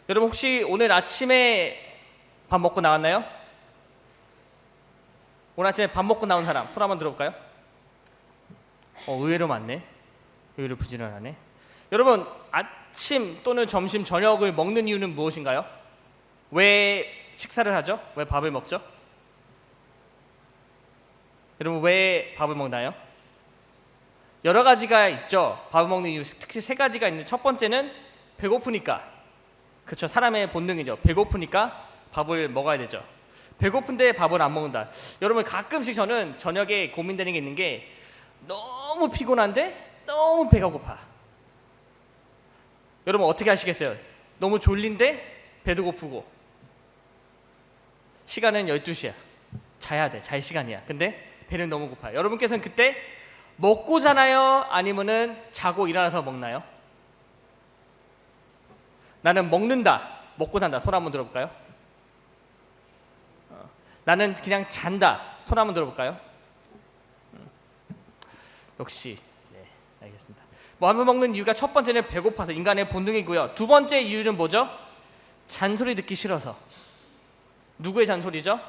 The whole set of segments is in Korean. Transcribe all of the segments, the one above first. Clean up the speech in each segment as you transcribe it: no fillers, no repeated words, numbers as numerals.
여러분 혹시 오늘 아침에 밥 먹고 나왔나요? 오늘 아침에 밥 먹고 나온 사람 손 한번 들어볼까요? 의외로 많네. 의외로 부지런하네. 여러분 아침 또는 점심 저녁을 먹는 이유는 무엇인가요? 왜 식사를 하죠? 왜 밥을 먹죠? 여러분 왜 밥을 먹나요? 여러 가지가 있죠. 밥을 먹는 이유 특히 세 가지가 있는데, 첫 번째는 배고프니까. 그렇죠. 사람의 본능이죠. 배고프니까 밥을 먹어야 되죠. 배고픈데 밥을 안 먹는다. 여러분 가끔씩 저는 저녁에 고민되는 게 있는 게, 너무 피곤한데 너무 배가 고파. 여러분 어떻게 하시겠어요? 너무 졸린데 배도 고프고, 시간은 12시야. 자야 돼. 잘 시간이야. 근데 배는 너무 고파요. 여러분께서는 그때 먹고 자나요? 아니면은 자고 일어나서 먹나요? 나는 먹는다, 먹고 산다. 손 한번 들어볼까요? 나는 그냥 잔다. 손 한번 들어볼까요? 역시 네, 알겠습니다. 밥을 먹는 이유가 첫 번째는 배고파서, 인간의 본능이고요. 두 번째 이유는 뭐죠? 잔소리 듣기 싫어서. 누구의 잔소리죠?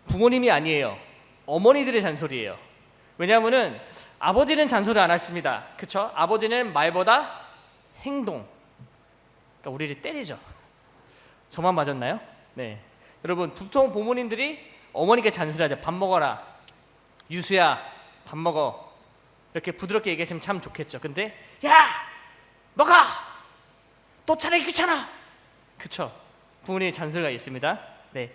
부모님이 아니에요. 어머니들의 잔소리예요. 왜냐하면은 아버지는 잔소리 안 하십니다. 그쵸? 아버지는 말보다 행동. 그러니까 우리를 때리죠. 저만 맞았나요? 네. 여러분 보통 부모님들이 어머니께 잔소리하죠. 밥 먹어라. 유수야, 밥 먹어. 이렇게 부드럽게 얘기하시면 참 좋겠죠. 근데 야, 먹어. 또 차리기 귀찮아. 그쵸? 부모님의 잔소리가 있습니다. 네.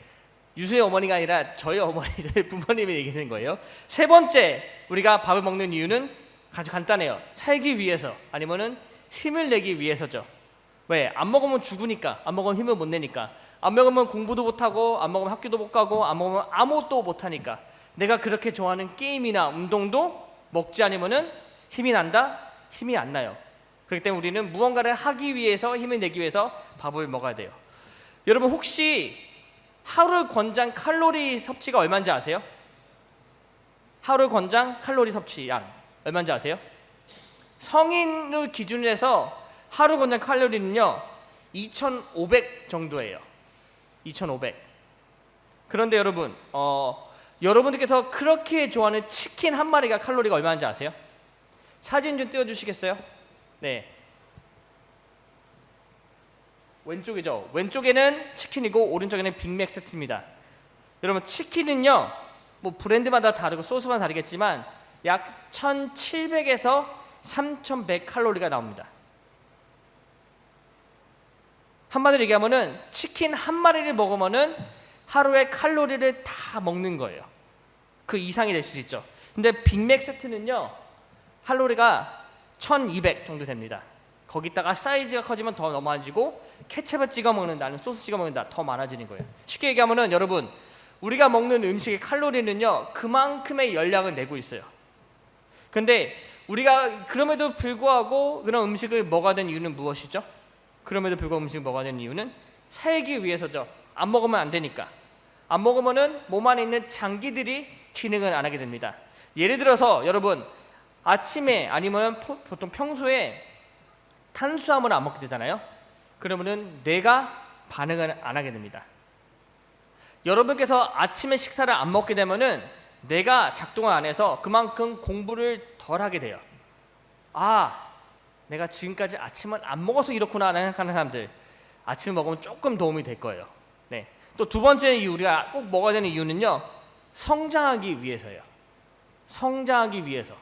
유수의 어머니가 아니라 저희 어머니, 저희 부모님이 얘기하는 거예요. 세 번째 우리가 밥을 먹는 이유는 아주 간단해요. 살기 위해서, 아니면은 힘을 내기 위해서죠. 왜? 안 먹으면 죽으니까. 안 먹으면 힘을 못 내니까. 안 먹으면 공부도 못하고, 안 먹으면 학교도 못 가고, 안 먹으면 아무것도 못하니까. 내가 그렇게 좋아하는 게임이나 운동도 먹지 않으면은 힘이 난다? 힘이 안 나요. 그렇기 때문에 우리는 무언가를 하기 위해서, 힘을 내기 위해서 밥을 먹어야 돼요. 여러분 혹시 하루 권장 칼로리 섭취가 얼마인지 아세요? 하루 권장 칼로리 섭취 양 얼마인지 아세요? 성인을 기준으로 해서 하루 권장 칼로리는요 2,500 정도예요. 2,500. 그런데 여러분 여러분들께서 그렇게 좋아하는 치킨 한 마리가 칼로리가 얼마인지 아세요? 사진 좀 띄워주시겠어요? 네, 왼쪽이죠. 왼쪽에는 치킨이고 오른쪽에는 빅맥 세트입니다. 여러분 치킨은요 뭐 브랜드마다 다르고 소스마다 다르겠지만 약 1,700에서 3,100 칼로리가 나옵니다. 한마디로 얘기하면은 치킨 한 마리를 먹으면은 하루에 칼로리를 다 먹는 거예요. 그 이상이 될 수 있죠. 근데 빅맥 세트는요 칼로리가 1,200 정도 됩니다. 거기다가 사이즈가 커지면 더 많아지고, 케첩을 찍어 먹는다, 아니면 소스 찍어 먹는다, 더 많아지는 거예요. 쉽게 얘기하면은 여러분 우리가 먹는 음식의 칼로리는요 그만큼의 열량을 내고 있어요. 근데 우리가 그럼에도 불구하고 그런 음식을 먹어야 되는 이유는 무엇이죠? 그럼에도 불구하고 음식을 먹어야 되는 이유는 살기 위해서죠. 안 먹으면 안 되니까. 안 먹으면은 몸 안에 있는 장기들이 기능을 안 하게 됩니다. 예를 들어서 여러분 아침에 아니면 보통 평소에 탄수화물을 안 먹게 되잖아요. 그러면은 뇌가 반응을 안 하게 됩니다. 여러분께서 아침에 식사를 안 먹게 되면은 뇌가 작동을 안 해서 그만큼 공부를 덜 하게 돼요. 아, 내가 지금까지 아침을 안 먹어서 이렇구나 생각하는 사람들, 아침을 먹으면 조금 도움이 될 거예요. 네. 또 두 번째 이유, 우리가 꼭 먹어야 되는 이유는요 성장하기 위해서예요. 성장하기 위해서.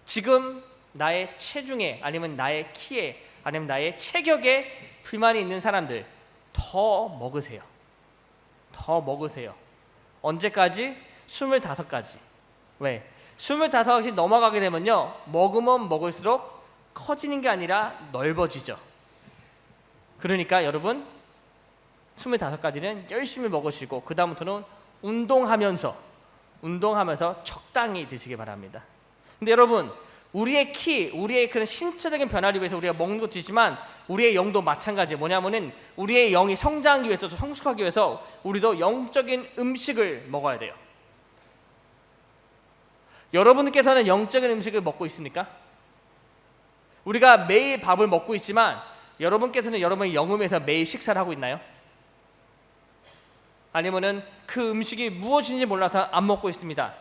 지금 나의 체중에, 아니면 나의 키에, 아니면 나의 체격에 불만이 있는 사람들, 더 먹으세요. 더 먹으세요. 언제까지? 25가지. 왜? 25가지 넘어가게 되면요 먹으면 먹을수록 커지는 게 아니라 넓어지죠. 그러니까 여러분 25가지는 열심히 먹으시고, 그 다음부터는 운동하면서 적당히 드시기 바랍니다. 근데 여러분 우리의 키, 우리의 그런 신체적인 변화를 위해서 우리가 먹는 것도 있지만 우리의 영도 마찬가지예요. 뭐냐면은 우리의 영이 성장하기 위해서, 성숙하기 위해서 우리도 영적인 음식을 먹어야 돼요. 여러분께서는 영적인 음식을 먹고 있습니까? 우리가 매일 밥을 먹고 있지만 여러분께서는 여러분의 영혼에서 매일 식사를 하고 있나요? 아니면은 그 음식이 무엇인지 몰라서 안 먹고 있습니다.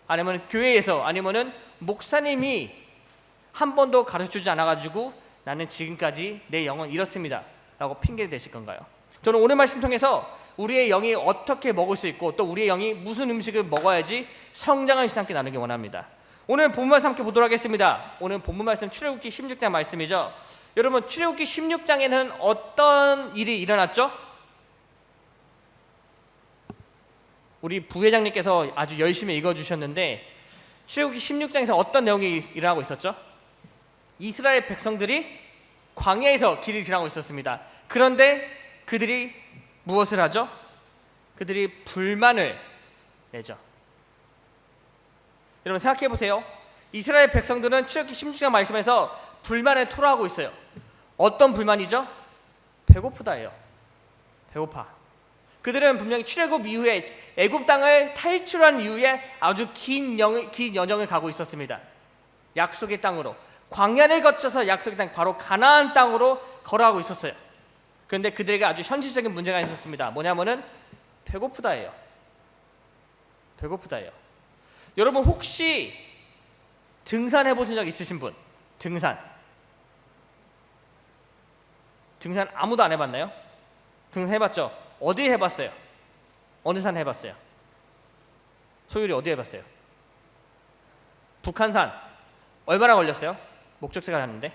아니면 교회에서 아니면은 목사님이 한 번도 가르쳐주지 않아가지고 나는 지금까지 내 영혼 이렇습니다 라고 핑계를 대실 건가요? 저는 오늘 말씀 통해서 우리의 영이 어떻게 먹을 수 있고 또 우리의 영이 무슨 음식을 먹어야지 성장하는 신앙 함께 나누기 원합니다. 오늘 본문 말씀 함께 보도록 하겠습니다. 오늘 본문 말씀 출애굽기 16장 말씀이죠. 여러분 출애굽기 16장에는 어떤 일이 일어났죠? 우리 부회장님께서 아주 열심히 읽어주셨는데 출애굽기 16장에서 어떤 내용이 일어나고 있었죠? 이스라엘 백성들이 광야에서 길을 지나고 있었습니다. 그런데 그들이 무엇을 하죠? 그들이 불만을 내죠. 여러분 생각해 보세요. 이스라엘 백성들은 출애굽기 16장 말씀에서 불만을 토로하고 있어요. 어떤 불만이죠? 배고프다예요. 배고파. 그들은 분명히 출애굽 이후에 애굽 땅을 탈출한 이후에 아주 긴 여정을 가고 있었습니다. 약속의 땅으로 광야를 거쳐서 약속의 땅 바로 가나안 땅으로 걸어가고 있었어요. 그런데 그들에게 아주 현실적인 문제가 있었습니다. 뭐냐면은 배고프다예요. 배고프다예요. 여러분 혹시 등산해 보신 적 있으신 분? 등산 아무도 안 해봤나요? 등산 해봤죠? 어디 해봤어요? 어느 산 해봤어요? 소율이 어디 해봤어요? 북한산 얼마나 걸렸어요? 목적지가 갔는데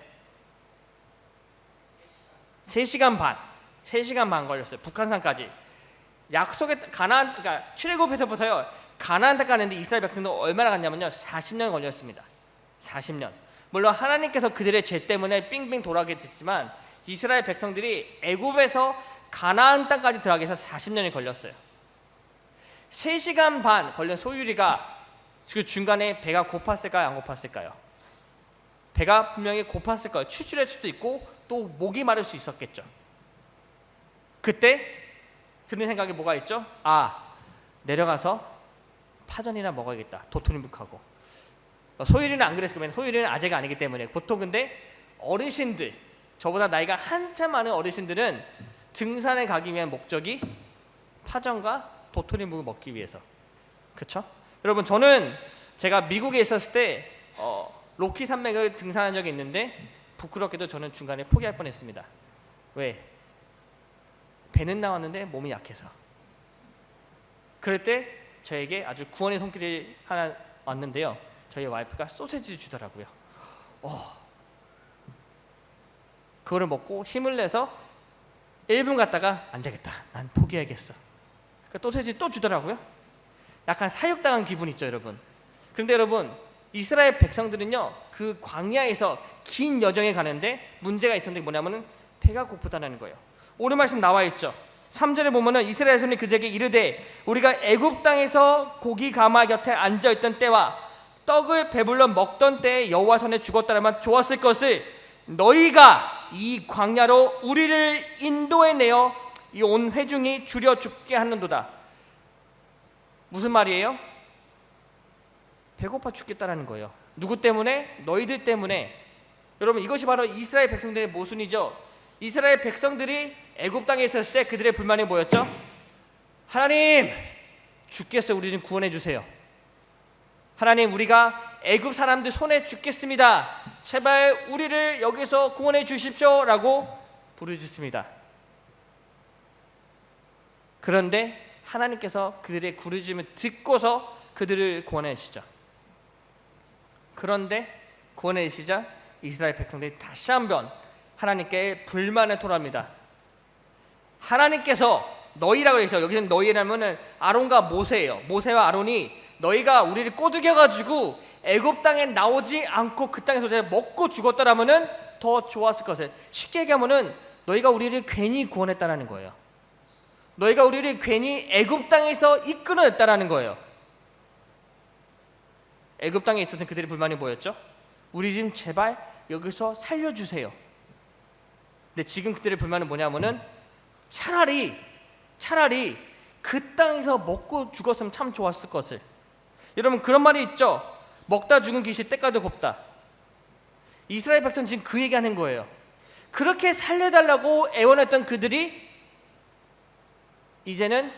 3시간 반 걸렸어요. 북한산까지. 약속의 가나안, 그러니까 출애굽에서부터요 가나안 땅 가는데 이스라엘 백성들 얼마나 갔냐면요 40년 걸렸습니다. 40년. 물론 하나님께서 그들의 죄 때문에 빙빙 돌아가게 됐지만 이스라엘 백성들이 애굽에서 가나안 땅까지 들어가기 위해서 40년이 걸렸어요. 3시간 반 걸린 소율이가 그 중간에 배가 고팠을까요? 안 고팠을까요? 배가 분명히 고팠을 거예요. 추출할 수도 있고 또 목이 마를 수 있었겠죠. 그때 드는 생각이 뭐가 있죠? 내려가서 파전이나 먹어야겠다. 도토리묵하고. 소율이는 안 그랬을 거면 소율이는 아재가 아니기 때문에 보통 근데 어르신들 저보다 나이가 한참 많은 어르신들은 등산에 가기 위한 목적이 파전과 도토리묵을 먹기 위해서. 그렇죠? 여러분 저는 제가 미국에 있었을 때 로키 산맥을 등산한 적이 있는데 부끄럽게도 저는 중간에 포기할 뻔했습니다. 왜? 배는 나왔는데 몸이 약해서. 그럴 때 저에게 아주 구원의 손길이 하나 왔는데요. 저희 와이프가 소세지 주더라고요. 그거를 먹고 힘을 내서 1분 갔다가 안 되겠다. 난 포기해야겠어. 그러니까 소세지 또 주더라고요. 약간 사육당한 기분 있죠, 여러분. 그런데 여러분 이스라엘 백성들은요 그 광야에서 긴 여정에 가는데 문제가 있었는데 뭐냐면은 배가 고프다는 거예요. 오늘 말씀 나와 있죠. 3절에 보면은 이스라엘 손이 그들에게 이르되 우리가 애굽 땅에서 고기 가마 곁에 앉아 있던 때와 떡을 배불러 먹던 때에 여호와 손에 죽었다라면 좋았을 것을 너희가 이 광야로 우리를 인도해 내어 이 온 회중이 줄여 죽게 하는도다. 무슨 말이에요? 배고파 죽겠다라는 거예요. 누구 때문에? 너희들 때문에. 여러분 이것이 바로 이스라엘 백성들의 모순이죠. 이스라엘 백성들이 애굽 땅에 있었을 때 그들의 불만이 뭐였죠? 하나님 죽겠어요. 우리 좀 구원해 주세요. 하나님 우리가 애굽 사람들 손에 죽겠습니다. 제발 우리를 여기서 구원해 주십시오 라고 부르짖습니다. 그런데 하나님께서 그들의 부르짖음을 듣고서 그들을 구원해 주시죠. 그런데 구원해 주시자 이스라엘 백성들이 다시 한번 하나님께 불만을 토로합니다. 하나님께서 너희라고 해서 여기는 너희라면은 아론과 모세예요. 모세와 아론이 너희가 우리를 꼬드겨가지고 애굽 땅에 나오지 않고 그 땅에서 먹고 죽었더라면은 더 좋았을 것을. 쉽게 얘기하면은 너희가 우리를 괜히 구원했다라는 거예요. 너희가 우리를 괜히 애굽 땅에서 이끌어냈다라는 거예요. 애굽 땅에 있었던 그들의 불만이 뭐였죠? 우리 좀 제발 여기서 살려주세요. 근데 지금 그들의 불만은 뭐냐면은 차라리 그 땅에서 먹고 죽었으면 참 좋았을 것을. 여러분 그런 말이 있죠. 먹다 죽은 기시 때까지 곱다. 이스라엘 백성 지금 그 얘기하는 거예요. 그렇게 살려달라고 애원했던 그들이 이제는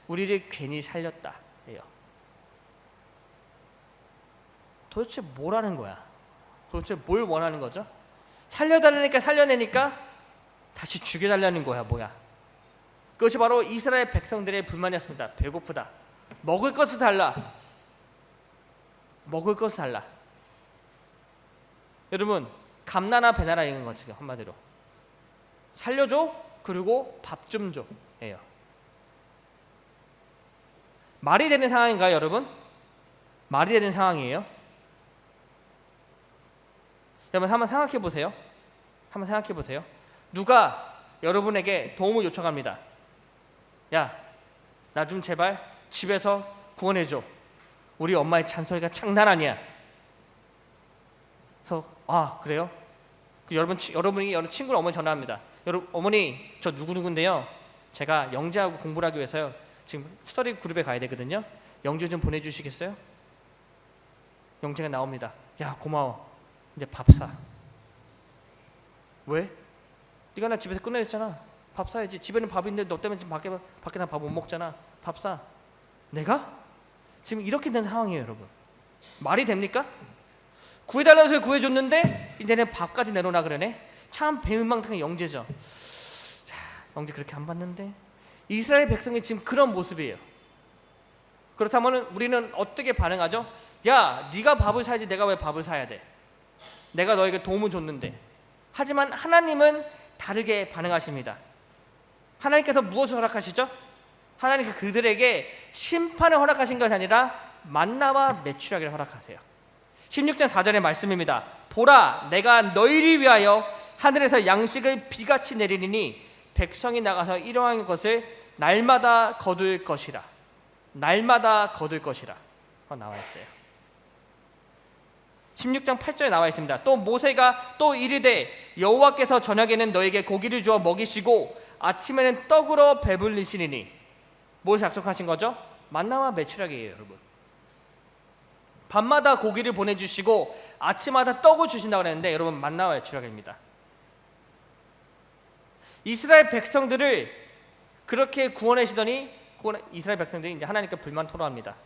우리를 괜히 살렸다 해요. 도대체 뭐라는 거야? 도대체 뭘 원하는 거죠? 살려달라니까 살려내니까 다시 죽여달라는 거야 뭐야? 그것이 바로 이스라엘 백성들의 불만이었습니다. 배고프다. 먹을 것을 달라. 먹을 것을 달라. 여러분 감나나 배나라 이런 거지 한마디로. 살려줘 그리고 밥 좀 줘 예요. 말이 되는 상황인가요 여러분? 말이 되는 상황이에요? 여러분 한번 생각해 보세요. 한번 생각해 보세요. 누가 여러분에게 도움을 요청합니다. 야, 나 좀 제발 집에서 구원해 줘. 우리 엄마의 잔소리가 장난 아니야. 그래서 아 그래요? 여러분이 여러 친구를 어머니 전화합니다. 어머니 저 누구누구인데요. 제가 영재하고 공부를 하기 위해서요. 지금 스터디 그룹에 가야 되거든요. 영재 좀 보내주시겠어요? 영재가 나옵니다. 야 고마워. 이제 밥 사. 왜? 네가 나 집에서 끝내줬잖아. 밥 사야지. 집에는 밥이 있는데 너 때문에 지금 밖에 나 밥 못 먹잖아. 밥 사. 내가? 지금 이렇게 된 상황이에요 여러분. 말이 됩니까? 구해달라고 해서 구해줬는데 이제는 밥까지 내놓으라 그러네. 참 배은망덕한 영재죠. 자, 영재 그렇게 안 받는데 이스라엘 백성이 지금 그런 모습이에요. 그렇다면 우리는 어떻게 반응하죠? 야 네가 밥을 사야지 내가 왜 밥을 사야 돼? 내가 너에게 도움을 줬는데. 하지만 하나님은 다르게 반응하십니다. 하나님께서 무엇을 허락하시죠? 하나님께서 그들에게 심판을 허락하신 것이 아니라 만나와 메추라기를 허락하세요. 16장 4절의 말씀입니다. 보라 내가 너희를 위하여 하늘에서 양식을 비같이 내리니 백성이 나가서 일용할 것을 날마다 거둘 것이라. 날마다 거둘 것이라 나와 있어요. 16장 8절에 나와 있습니다. 또 모세가 또 이르되 여호와께서 저녁에는 너에게 고기를 주어 먹이시고 아침에는 떡으로 배불리시리니. 무엇을 약속하신 거죠? 만나와 메추라기예요 여러분. 밤마다 고기를 보내주시고 아침마다 떡을 주신다고 그랬는데 여러분 만나와 메추라기입니다. 이스라엘 백성들을 그렇게 구원하시더니 이스라엘 백성들이 이제 하나님께 불만 토로합니다.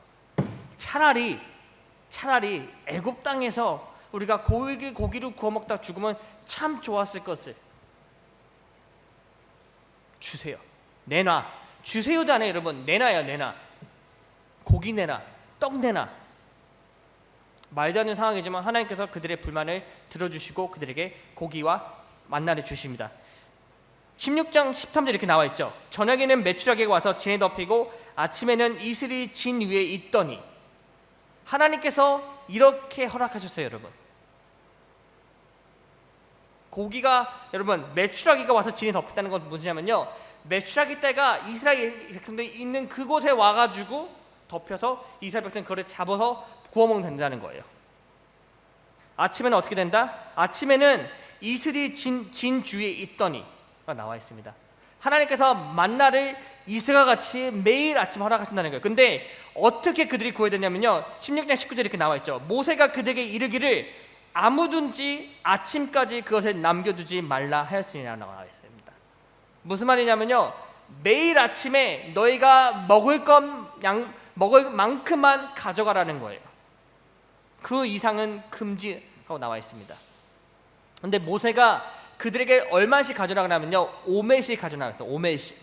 차라리 애굽 땅에서 우리가 고기를 구워 먹다 죽으면 참 좋았을 것을 주세요. 내놔. 주세요도 안 해요 여러분. 내놔요. 내놔. 고기 내놔. 떡 내놔. 말도 안 되는 상황이지만 하나님께서 그들의 불만을 들어주시고 그들에게 고기와 만나를 주십니다. 16장 13절 이렇게 나와 있죠. 저녁에는 메추라기가 와서 진에 덮이고 아침에는 이슬이 진 위에 있더니. 하나님께서 이렇게 허락하셨어요 여러분. 고기가 여러분 메추라기가 와서 진에 덮였다는 건 무엇이냐면요, 메추라기 떼가 이스라엘 백성들이 있는 그곳에 와가지고 덮여서 이스라엘 백성들이 그걸 잡아서 구워 먹으면 된다는 거예요. 아침에는 어떻게 된다? 아침에는 이슬이 진 주위에 있더니 나와 있습니다. 하나님께서 만나를 이슬과 같이 매일 아침 허락하신다는 거예요. 근데 어떻게 그들이 구해졌냐면요, 16장 19절에 이렇게 나와 있죠. 모세가 그들에게 이르기를 아무든지 아침까지 그것을 남겨두지 말라 하였으니라 나와 있습니다. 무슨 말이냐면요, 매일 아침에 너희가 먹을 만큼만 가져가라는 거예요. 그 이상은 금지하고 나와 있습니다. 근데 모세가 그들에게 얼마씩 가져나가냐면요, 5매씩 가져나갔어요. 5매씩.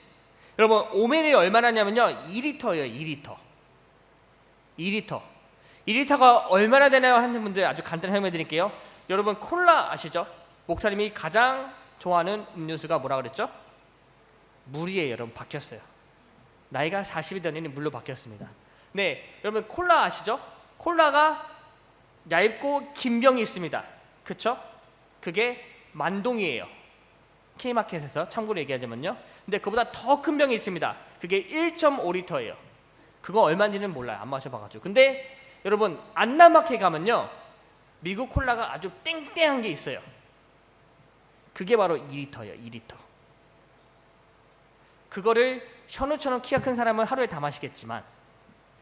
여러분 5매이 얼마나냐면요, 2리터예요. 2리터. 2리터가 얼마나 되나요 하는 분들 아주 간단히 설명해 드릴게요. 여러분 콜라 아시죠? 목사님이 가장 좋아하는 음료수가 뭐라 그랬죠? 물이에요. 여러분 바뀌었어요. 나이가 40이 되니 물로 바뀌었습니다. 네, 여러분 콜라 아시죠? 콜라가 얇고 긴 병이 있습니다. 그쵸? 그게 만동이에요. K마켓에서 참고로 얘기하자면요. 근데 그보다 더 큰 병이 있습니다. 그게 1.5리터예요. 그거 얼마인지는 몰라요. 안 마셔봐가지고. 근데 여러분 안나마켓 가면요, 미국 콜라가 아주 땡땡한 게 있어요. 그게 바로 2리터예요. 2리터. 그거를 현우처럼 키가 큰 사람은 하루에 다 마시겠지만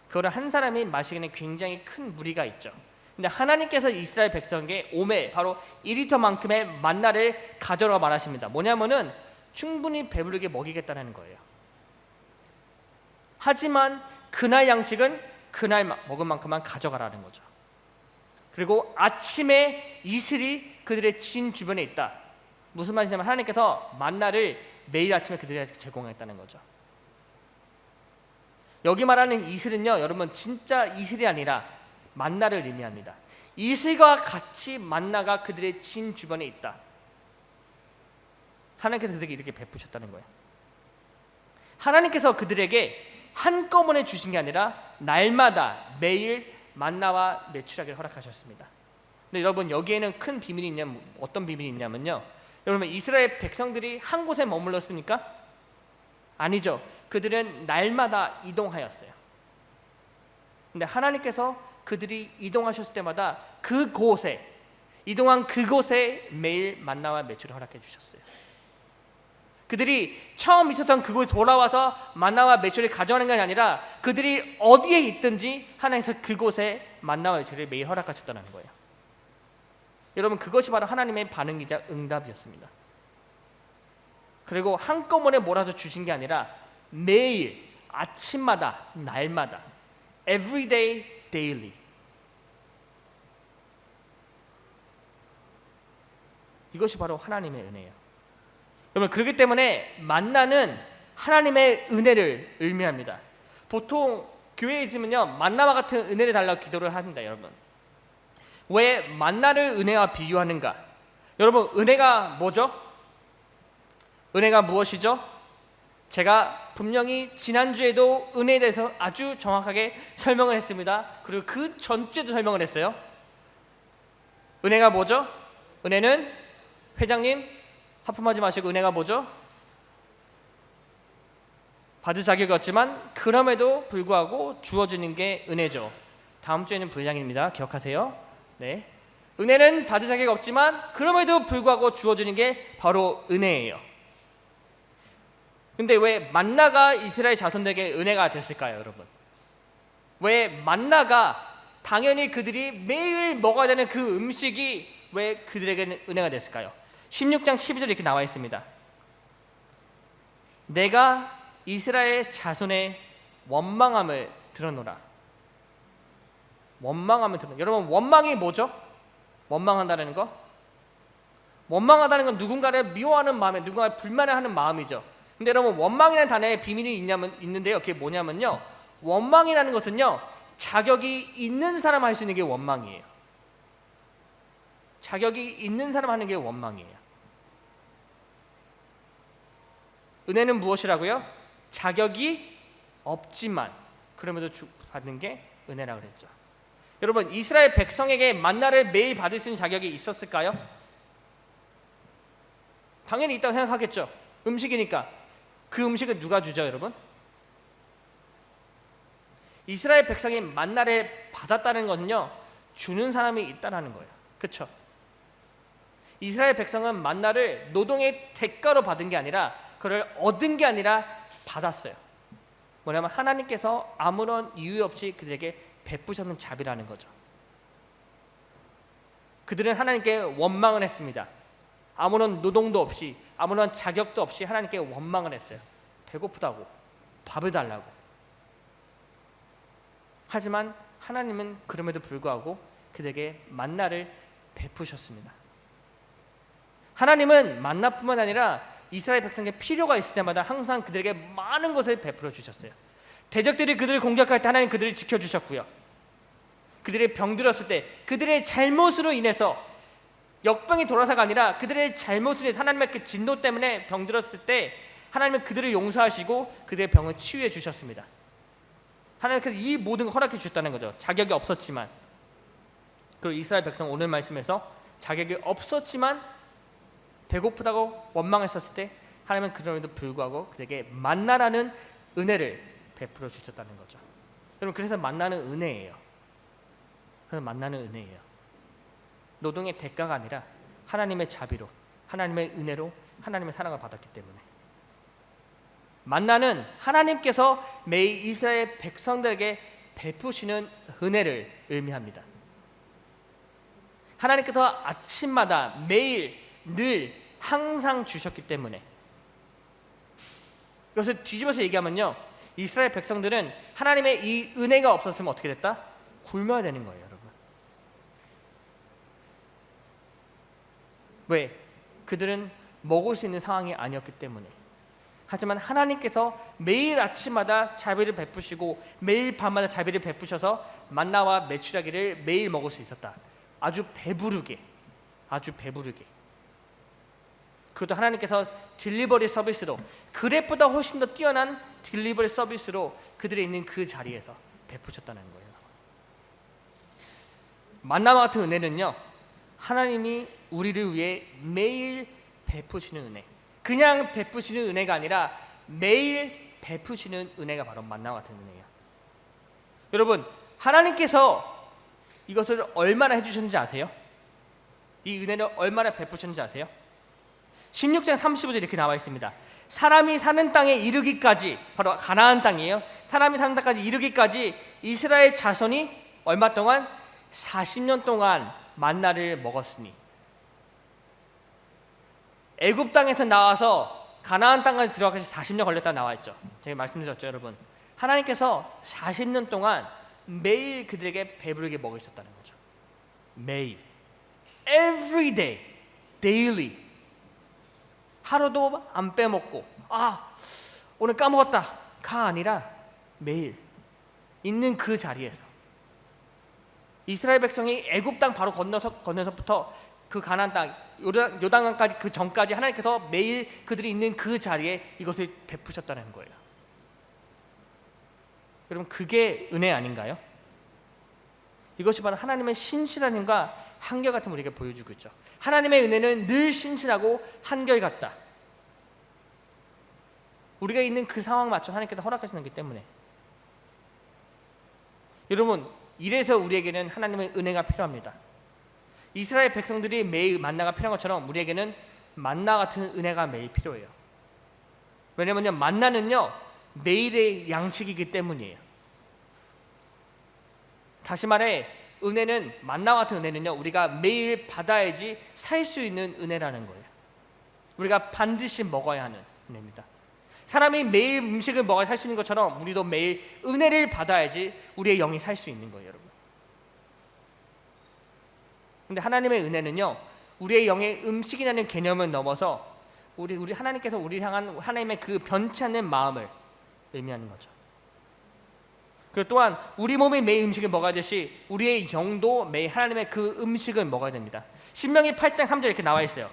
그거를 한 사람이 마시기에는 굉장히 큰 무리가 있죠. 근데 하나님께서 이스라엘 백성에게 오멜, 바로 1리터만큼의 만나를 가져라 말하십니다. 뭐냐면은 충분히 배부르게 먹이겠다는 거예요. 하지만 그날 양식은 그날 먹은 만큼만 가져가라는 거죠. 그리고 아침에 이슬이 그들의 진 주변에 있다. 무슨 말이냐면 하나님께서 만나를 매일 아침에 그들에게 제공했다는 거죠. 여기 말하는 이슬은요, 여러분 진짜 이슬이 아니라 만나를 의미합니다. 이슬과 같이 만나가 그들의 진 주변에 있다. 하나님께서 그들에게 이렇게 베푸셨다는 거예요. 하나님께서 그들에게 한꺼번에 주신 게 아니라 날마다 매일 만나와 메추라기를 허락하셨습니다. 근데 여러분 여기에는 큰 비밀이 있냐면 어떤 비밀이 있냐면요, 여러분 이스라엘 백성들이 한 곳에 머물렀습니까? 아니죠. 그들은 날마다 이동하였어요. 근데 하나님께서 그들이 이동하셨을 때마다 그곳에 이동한 그곳에 매일 만나와 메추를 허락해 주셨어요. 그들이 처음 있었던 그곳에 돌아와서 만나와 메추를 가져가는 게 아니라 그들이 어디에 있든지 하나님께서 그곳에 만나와 메추를 매일 허락하셨다는 거예요. 여러분 그것이 바로 하나님의 반응이자 응답이었습니다. 그리고 한꺼번에 몰아서 주신 게 아니라 매일 아침마다 날마다 every day daily. 이것이 바로 하나님의 은혜예요. 여러분 그렇기 때문에 만나는 하나님의 은혜를 의미합니다. 보통 교회에 있으면요 만나와 같은 은혜를 달라고 기도를 합니다. 여러분 왜 만나를 은혜와 비유하는가? 여러분 은혜가 뭐죠? 은혜가 무엇이죠? 제가 분명히 지난주에도 은혜에 대해서 아주 정확하게 설명을 했습니다. 그리고 그 전주에도 설명을 했어요. 은혜가 뭐죠? 은혜는 회장님 하품하지 마시고 은혜가 뭐죠? 받을 자격이 없지만 그럼에도 불구하고 주어지는 게 은혜죠. 다음 주에는 부회장입니다. 기억하세요. 네, 은혜는 받을 자격이 없지만 그럼에도 불구하고 주어지는 게 바로 은혜예요. 근데 왜 만나가 이스라엘 자손들에게 은혜가 됐을까요, 여러분? 왜 만나가 당연히 그들이 매일 먹어야 되는 그 음식이 왜 그들에게는 은혜가 됐을까요? 16장 12절에 이렇게 나와 있습니다. 내가 이스라엘 자손의 원망함을 들어노라. 원망함을 들어. 여러분 원망이 뭐죠? 원망한다는 거? 원망하다는 건 누군가를 미워하는 마음에 누군가를 불만해하는 마음이죠. 근데 여러분 원망이라는 단어에 비밀이 있는데요. 그게 뭐냐면요, 원망이라는 것은요 자격이 있는 사람 할 수 있는 게 원망이에요. 자격이 있는 사람 하는 게 원망이에요. 은혜는 무엇이라고요? 자격이 없지만 그럼에도 받는 게 은혜라고 그랬죠. 여러분 이스라엘 백성에게 만나를 매일 받을 수 있는 자격이 있었을까요? 당연히 있다고 생각하겠죠. 음식이니까. 그 음식을 누가 주죠, 여러분? 이스라엘 백성이 만나를 받았다는 것은요 주는 사람이 있다는 거예요. 그렇죠? 이스라엘 백성은 만나를 노동의 대가로 받은 게 아니라 그걸 얻은 게 아니라 받았어요. 뭐냐면 하나님께서 아무런 이유 없이 그들에게 베푸셨는 자비라는 거죠. 그들은 하나님께 원망을 했습니다. 아무런 노동도 없이 아무런 자격도 없이 하나님께 원망을 했어요. 배고프다고, 밥을 달라고. 하지만 하나님은 그럼에도 불구하고 그들에게 만나를 베푸셨습니다. 하나님은 만나뿐만 아니라 이스라엘 백성에게 필요가 있을 때마다 항상 그들에게 많은 것을 베풀어 주셨어요. 대적들이 그들을 공격할 때 하나님 그들을 지켜주셨고요. 그들이 병들었을 때 그들의 잘못으로 인해서 역병이 돌아서가 아니라 그들의 잘못으로 인해서 하나님의 그 진노 때문에 병들었을 때 하나님은 그들을 용서하시고 그들의 병을 치유해 주셨습니다. 하나님께서 이 모든 걸 허락해 주셨다는 거죠. 자격이 없었지만. 그리고 이스라엘 백성 오늘 말씀에서 자격이 없었지만 배고프다고 원망했었을 때 하나님은 그럼에도 불구하고 그들에게 만나라는 은혜를 베풀어 주셨다는 거죠. 여러분 그래서 만나는 은혜예요. 그래서 만나는 은혜예요. 노동의 대가가 아니라 하나님의 자비로, 하나님의 은혜로, 하나님의 사랑을 받았기 때문에. 만나는 하나님께서 매일 이스라엘 백성들에게 베푸시는 은혜를 의미합니다. 하나님께서 아침마다 매일 늘 항상 주셨기 때문에. 이것을 뒤집어서 얘기하면요, 이스라엘 백성들은 하나님의 이 은혜가 없었으면 어떻게 됐다? 굶어야 되는 거예요, 여러분. 왜? 그들은 먹을 수 있는 상황이 아니었기 때문에. 하지만 하나님께서 매일 아침마다 자비를 베푸시고 매일 밤마다 자비를 베푸셔서 만나와 메추라기를 매일 먹을 수 있었다. 아주 배부르게, 아주 배부르게. 그것도 하나님께서 딜리버리 서비스로, 그랩보다 훨씬 더 뛰어난 딜리버리 서비스로 그들이 있는 그 자리에서 베푸셨다는 거예요. 만나와 같은 은혜는요, 하나님이 우리를 위해 매일 베푸시는 은혜, 그냥 베푸시는 은혜가 아니라 매일 베푸시는 은혜가 바로 만나와 같은 은혜예요. 여러분, 하나님께서 이것을 얼마나 해주셨는지 아세요? 이 은혜를 얼마나 베푸셨는지 아세요? 16장 35절 이렇게 나와 있습니다. 사람이 사는 땅에 이르기까지, 바로 가나안 땅이에요. 사람이 사는 땅까지 이르기까지 이스라엘 자손이 얼마 동안? 40년 동안 만나를 먹었으니. 애굽 땅에서 나와서 가나안 땅까지 들어가기 40년 걸렸다 나와 있죠. 제가 말씀드렸죠, 여러분. 하나님께서 40년 동안 매일 그들에게 배부르게 먹이셨다는 거죠. 매일, every day, daily. 하루도 안 빼먹고, 오늘 까먹었다가 아니라 매일 있는 그 자리에서. 이스라엘 백성이 애굽 땅 바로 건너서부터 그 가나안 땅, 요단강까지, 그 전까지 하나님께서 매일 그들이 있는 그 자리에 이것을 베푸셨다는 거예요. 여러분, 그게 은혜 아닌가요? 이것이 바로 하나님의 신실함과 한결같은 우리에게 보여주고 있죠. 하나님의 은혜는 늘 신실하고 한결같다. 우리가 있는 그 상황 맞춰 하나님께서 허락하시는 것이기 때문에. 여러분, 이래서 우리에게는 하나님의 은혜가 필요합니다. 이스라엘 백성들이 매일 만나가 필요한 것처럼 우리에게는 만나 같은 은혜가 매일 필요해요. 왜냐면요, 만나는요 매일의 양식이기 때문이에요. 다시 말해, 은혜는, 만나와 같은 은혜는요, 우리가 매일 받아야지 살 수 있는 은혜라는 거예요. 우리가 반드시 먹어야 하는 은혜입니다. 사람이 매일 음식을 먹어야 살 수 있는 것처럼 우리도 매일 은혜를 받아야지 우리의 영이 살 수 있는 거예요, 여러분. 근데 하나님의 은혜는요, 우리의 영의 음식이라는 개념을 넘어서 우리 하나님께서 우리 향한 하나님의 그 변치 않는 마음을 의미하는 거죠. 그리고 또한 우리 몸이 매일 음식을 먹어야듯이 우리의 영도 매일 하나님의 그 음식을 먹어야 됩니다. 신명기 8장 3절 이렇게 나와 있어요.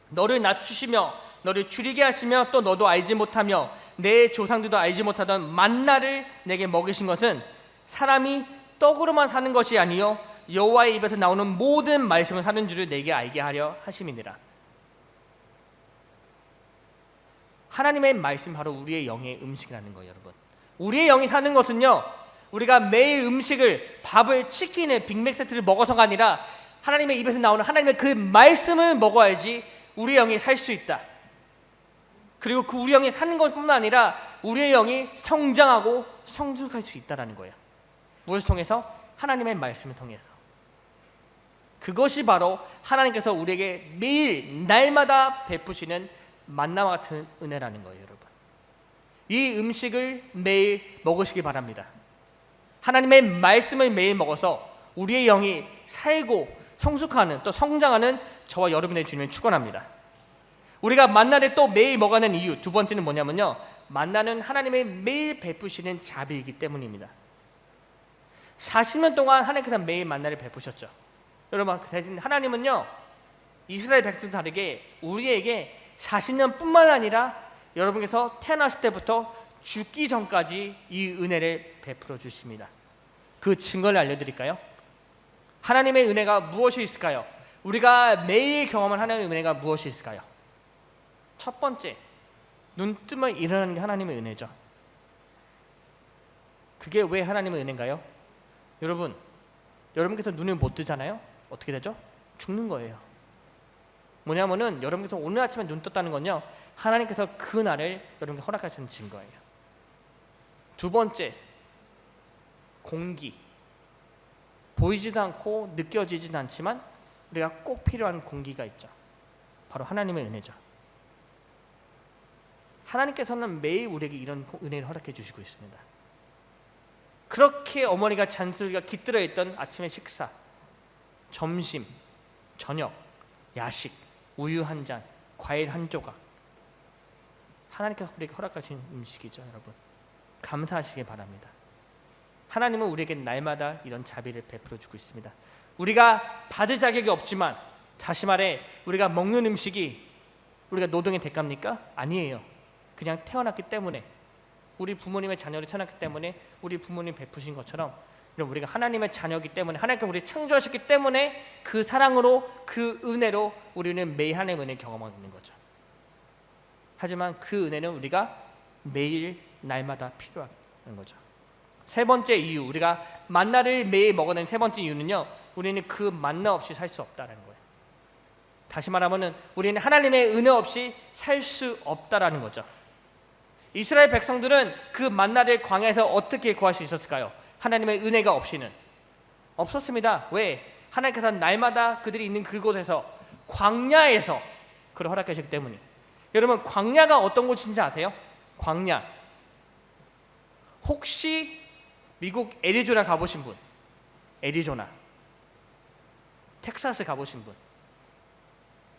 너를 낮추시며 너를 줄이게 하시며 또 너도 알지 못하며 내 조상들도 알지 못하던 만나를 내게 먹이신 것은 사람이 떡으로만 사는 것이 아니요 여호와의 입에서 나오는 모든 말씀을 사는 줄을 내게 알게 하려 하심이니라. 하나님의 말씀, 바로 우리의 영의 음식이라는 거예요, 여러분. 우리의 영이 사는 것은요, 우리가 매일 음식을, 밥을, 치킨을, 빅맥 세트를 먹어서가 아니라 하나님의 입에서 나오는 하나님의 그 말씀을 먹어야지 우리의 영이 살 수 있다. 그리고 그 우리 영이 사는 것뿐만 아니라 우리의 영이 성장하고 성숙할 수 있다는 거예요. 무엇을 통해서? 하나님의 말씀을 통해서. 그것이 바로 하나님께서 우리에게 매일 날마다 베푸시는 만나와 같은 은혜라는 거예요, 여러분. 이 음식을 매일 먹으시기 바랍니다. 하나님의 말씀을 매일 먹어서 우리의 영이 살고 성숙하는, 또 성장하는 저와 여러분의 주님을 축원합니다. 우리가 만나를 또 매일 먹어가는 이유, 두 번째는 뭐냐면요, 만나는 하나님의 매일 베푸시는 자비이기 때문입니다. 40년 동안 하나님께서 매일 만나를 베푸셨죠. 여러분, 대신 하나님은요, 이스라엘 백성과 다르게 우리에게 40년뿐만 아니라 여러분께서 태어났을 때부터 죽기 전까지 이 은혜를 베풀어 주십니다. 그 증거를 알려드릴까요? 하나님의 은혜가 무엇이 있을까요? 우리가 매일 경험한 하나님의 은혜가 무엇이 있을까요? 첫 번째, 눈 뜨면 일어나는 게 하나님의 은혜죠. 그게 왜 하나님의 은혜인가요? 여러분께서 눈을 못 뜨잖아요? 어떻게 되죠? 죽는 거예요. 뭐냐면은 여러분께서 오늘 아침에 눈 떴다는 건요, 하나님께서 그 날을 여러분께 허락하시는 증거예요. 두 번째, 공기. 보이지도 않고 느껴지지도 않지만 우리가 꼭 필요한 공기가 있죠. 바로 하나님의 은혜죠. 하나님께서는 매일 우리에게 이런 은혜를 허락해 주시고 있습니다. 그렇게 어머니가 잔소리가 깃들어 있던 아침의 식사, 점심, 저녁, 야식, 우유 한 잔, 과일 한 조각, 하나님께서 우리에게 허락하신 음식이죠. 여러분, 감사하시기 바랍니다. 하나님은 우리에게 날마다 이런 자비를 베풀어 주고 있습니다. 우리가 받을 자격이 없지만, 다시 말해 우리가 먹는 음식이 우리가 노동의 대가입니까? 아니에요. 그냥 태어났기 때문에, 우리 부모님의 자녀를 태어났기 때문에 우리 부모님 베푸신 것처럼 우리가 하나님의 자녀이기 때문에, 하나님께서 우리를 창조하셨기 때문에 그 사랑으로, 그 은혜로 우리는 매일 하나님의 은혜를 경험하고 있는 거죠. 하지만 그 은혜는 우리가 매일 날마다 필요한 거죠. 세 번째 이유, 우리가 만나를 매일 먹어낸 세 번째 이유는요, 우리는 그 만나 없이 살 수 없다는 거예요. 다시 말하면 우리는 하나님의 은혜 없이 살 수 없다라는 거죠. 이스라엘 백성들은 그 만나를 광야에서 어떻게 구할 수 있었을까요? 하나님의 은혜가 없이는 없었습니다. 왜? 하나님께서 날마다 그들이 있는 그곳에서, 광야에서 그를 허락하셨기 때문에. 여러분, 광야가 어떤 곳인지 아세요? 광야, 혹시 미국 애리조나 가보신 분, 애리조나, 텍사스 가보신 분,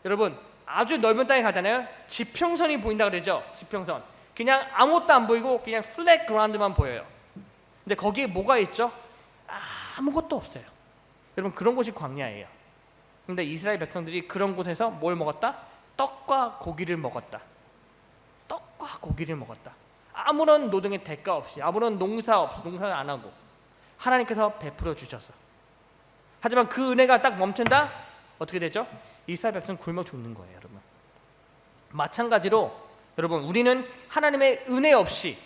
여러분 아주 넓은 땅에 가잖아요. 지평선이 보인다 그러죠. 지평선, 그냥 아무것도 안 보이고 그냥 플랫 그라운드만 보여요. 근데 거기에 뭐가 있죠? 아무것도 없어요. 여러분, 그런 곳이 광야예요. 근데 이스라엘 백성들이 그런 곳에서 뭘 먹었다? 떡과 고기를 먹었다. 떡과 고기를 먹었다. 아무런 노동의 대가 없이, 아무런 농사 없이, 농사를 안 하고 하나님께서 베풀어 주셔서. 하지만 그 은혜가 딱 멈춘다? 어떻게 되죠? 이스라엘 백성은 굶어 죽는 거예요. 여러분, 마찬가지로 여러분, 우리는 하나님의 은혜 없이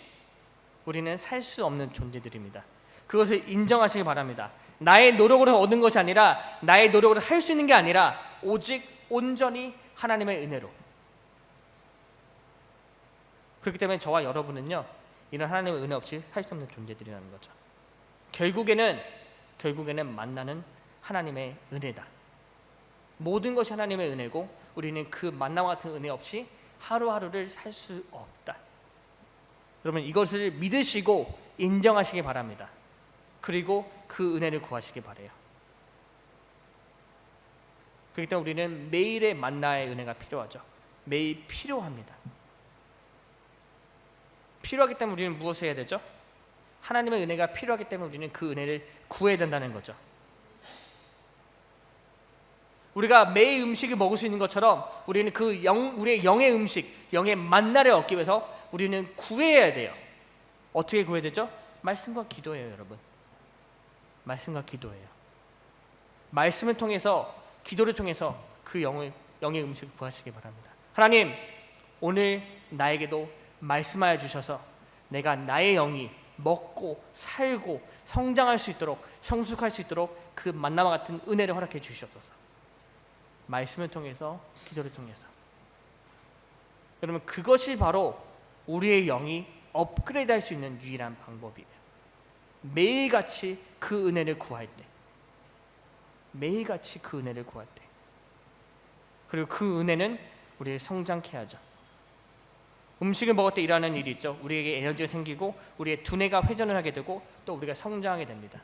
우리는 살 수 없는 존재들입니다. 그것을 인정하시기 바랍니다. 나의 노력으로 얻은 것이 아니라, 나의 노력으로 할 수 있는 게 아니라 오직 온전히 하나님의 은혜로. 그렇기 때문에 저와 여러분은요, 이런 하나님의 은혜 없이 살 수 없는 존재들이라는 거죠. 결국에는 만나는 하나님의 은혜다. 모든 것이 하나님의 은혜고, 우리는 그 만나와 같은 은혜 없이 하루하루를 살 수 없다. 여러분, 이것을 믿으시고 인정하시기 바랍니다. 그리고 그 은혜를 구하시기 바라요. 그렇기 때문에 우리는 매일의 만나의 은혜가 필요하죠. 매일 필요합니다. 필요하기 때문에 우리는 무엇을 해야 되죠? 하나님의 은혜가 필요하기 때문에 우리는 그 은혜를 구해야 된다는 거죠. 우리가 매일 음식을 먹을 수 있는 것처럼 우리는 우리의 영의 음식, 영의 만나를 얻기 위해서 우리는 구해야 돼요. 어떻게 구해야 되죠? 말씀과 기도예요. 여러분, 말씀과 기도예요. 말씀을 통해서, 기도를 통해서 그 영의 음식을 구하시기 바랍니다. 하나님, 오늘 나에게도 말씀하여 주셔서 내가 나의 영이 먹고 살고 성장할 수 있도록, 성숙할 수 있도록 그 만나와 같은 은혜를 허락해 주시옵소서. 말씀을 통해서, 기도를 통해서. 여러분, 그것이 바로 우리의 영이 업그레이드할 수 있는 유일한 방법이에요. 매일같이 그 은혜를 구할 때, 매일같이 그 은혜를 구할 때, 그리고 그 은혜는 우리를 성장케 하죠. 음식을 먹을 때 일어나는 일이 있죠. 우리에게 에너지가 생기고 우리의 두뇌가 회전을 하게 되고 또 우리가 성장하게 됩니다.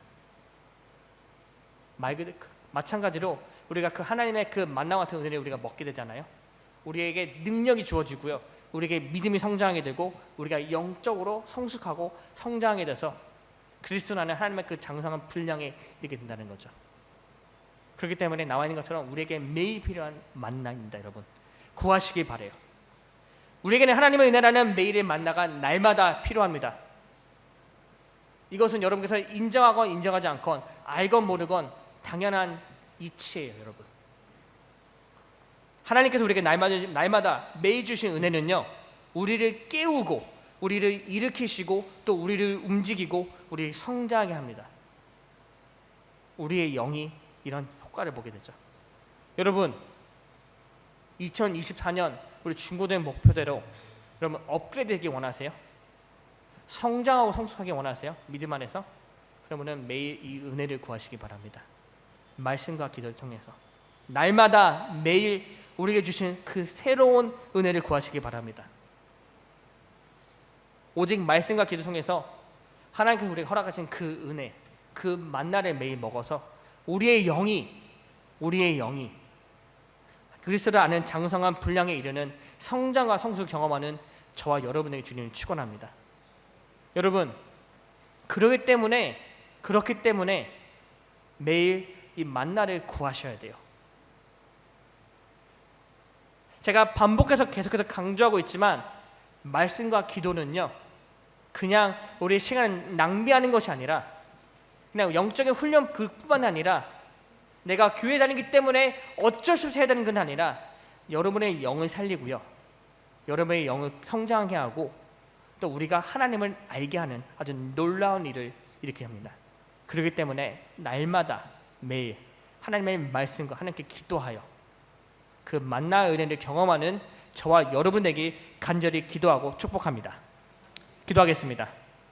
말 그대로 마찬가지로 우리가 그 하나님의 그 만나와 같은 은혜를 우리가 먹게 되잖아요. 우리에게 능력이 주어지고요, 우리에게 믿음이 성장하게 되고 우리가 영적으로 성숙하고 성장하게 돼서 그리스도 안에 하나님의 그 장성한 분량에 이르게 된다는 거죠. 그렇기 때문에 나와 있는 것처럼 우리에게 매일 필요한 만나입니다. 여러분, 구하시기 바래요. 우리에게는 하나님의 은혜라는 매일의 만나가 날마다 필요합니다. 이것은 여러분께서 인정하건 인정하지 않건, 알건 모르건 당연한 이치예요. 여러분, 하나님께서 우리에게 날마다 매일 주신 은혜는요, 우리를 깨우고 우리를 일으키시고 또 우리를 움직이고 우리를 성장하게 합니다. 우리의 영이 이런 효과를 보게 되죠. 여러분, 2024년 우리 중고등 목표대로 여러분 업그레이드 되기 원하세요? 성장하고 성숙하기 원하세요? 믿음 안에서? 그러면 매일 이 은혜를 구하시기 바랍니다. 말씀과 기도를 통해서. 날마다 매일 우리에게 주신 그 새로운 은혜를 구하시기 바랍니다. 오직 말씀과 기도 통해서 하나님께서 우리에게 허락하신 그 은혜, 그 만나를 매일 먹어서 우리의 영이 그리스도를 아는 장성한 분량에 이르는 성장과 성숙을 경험하는 저와 여러분에게 주님을 축원합니다. 여러분, 그렇기 때문에 매일 이 만나를 구하셔야 돼요. 제가 반복해서 계속해서 강조하고 있지만 말씀과 기도는요, 그냥 우리의 시간을 낭비하는 것이 아니라, 그냥 영적인 훈련 그뿐만 아니라, 내가 교회 다니기 때문에 어쩔 수 없이 해야 되는 건 아니라 여러분의 영을 살리고요, 여러분의 영을 성장하게 하고 또 우리가 하나님을 알게 하는 아주 놀라운 일을 일으키게 합니다. 그렇기 때문에 날마다 매일 하나님의 말씀과 하나님께 기도하여 그 만나의 은혜를 경험하는 저와 여러분에게 간절히 기도하고 축복합니다. 기도하겠습니다.